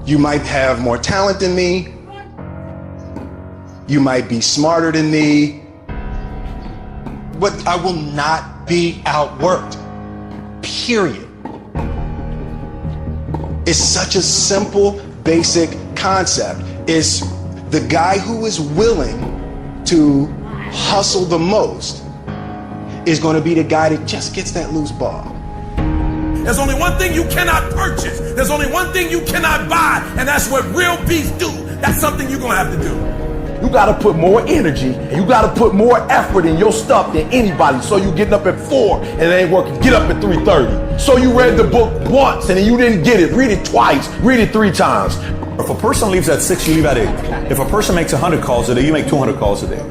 You might have more talent than me. You might be smarter than me. But I will not be outworked. Period. It's such a simple, basic concept. It's the guy who is willing to hustle the most is going to be the guy that just gets that loose ball. There's only one thing you cannot purchase. There's only one thing you cannot buy, and that's what real beef do. That's something you're gonna have to do. You gotta put more energy and you gotta put more effort in your stuff than anybody. So you getting up at 4 and it ain't working, get up at 3:30. So you read the book once and then you didn't get it, read it twice, read it 3 times. If a person leaves at 6, you leave at 8. If a person makes 100 calls a day, you make 200 calls a day.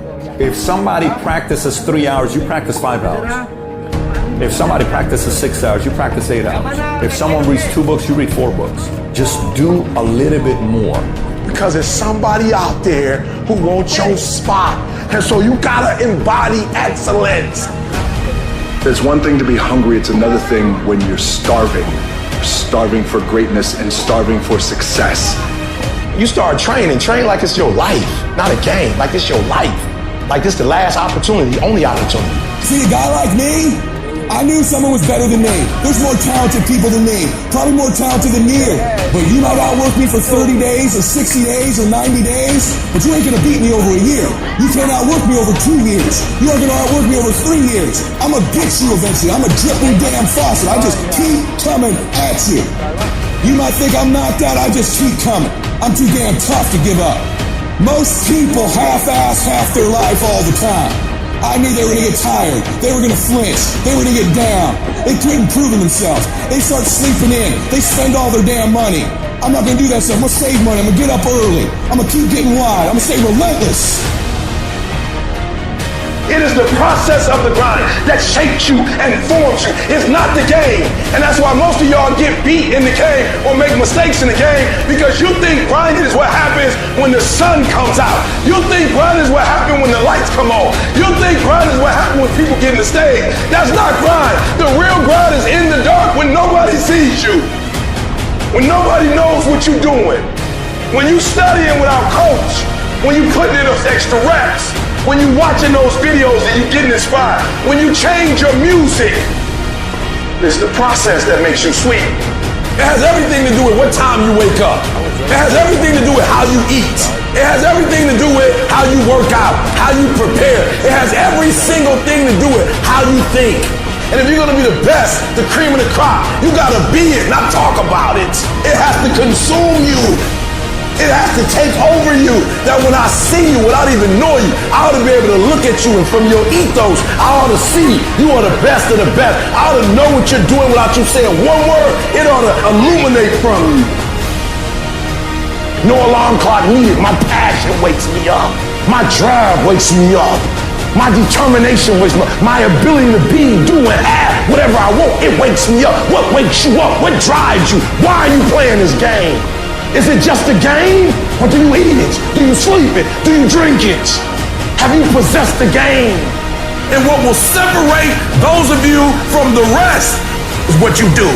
If somebody practices 3 hours, you practice 5 hours. If somebody practices 6 hours, you practice 8 hours. If someone reads 2 books, you read 4 books. Just do a little bit more. Because there's somebody out there who wants your spot. And so you gotta embody excellence. There's one thing to be hungry, it's another thing when you're starving. You're starving for greatness and starving for success. You start training, train like it's your life, not a game, like it's your life. Like this the last opportunity, only opportunity. See a guy like me? I knew someone was better than me. There's more talented people than me. Probably more talented than you. But you might outwork me for 30 days or 60 days or 90 days, but you ain't gonna beat me over a year. You can't outwork me over 2 years. You aren't gonna outwork me over 3 years. I'm gonna get you eventually. I'm a dripping damn faucet. I just keep coming at you. You might think I'm knocked out. I just keep coming. I'm too damn tough to give up. Most people half-ass half their life all the time. I knew they were gonna get tired. They were gonna flinch. They were gonna get down. They quit improving themselves. They start sleeping in. They spend all their damn money. I'm not gonna do that stuff. I'm gonna save money. I'm gonna get up early. I'm gonna keep getting wide. I'm gonna stay relentless. It is the process of the grind that shapes you and forms you. It's not the game. And that's why most of y'all get beat in the game or make mistakes in the game, because you think grinding is what happens when the sun comes out. You think grinding is what happens when the lights come on. You think grinding is what happens when people get in the stage. That's not grind. The real grind is in the dark when nobody sees you. When nobody knows what you're doing. When you studying without coach. When you putting in those extra reps. When you watching those videos and you getting inspired. When you change your music. It's the process that makes you sweet. It has everything to do with what time you wake up. It has everything to do with how you eat. It has everything to do with how you work out, how you prepare. It has every single thing to do with how you think. And if you're gonna be the best, the cream of the crop, you gotta be it, not talk about it. It has to consume you. It has to take over you, that when I see you, without even knowing you, I ought to be able to look at you, and from your ethos, I ought to see you are the best of the best. I ought to know what you're doing without you saying one word. It ought to illuminate from you. No alarm clock needed. My passion wakes me up. My drive wakes me up. My determination wakes me up. My ability to be, do, and have whatever I want, it wakes me up. What wakes you up? What drives you? Why are you playing this game? Is it just a game? Or do you eat it? Do you sleep it? Do you drink it? Have you possessed the game? And what will separate those of you from the rest is what you do.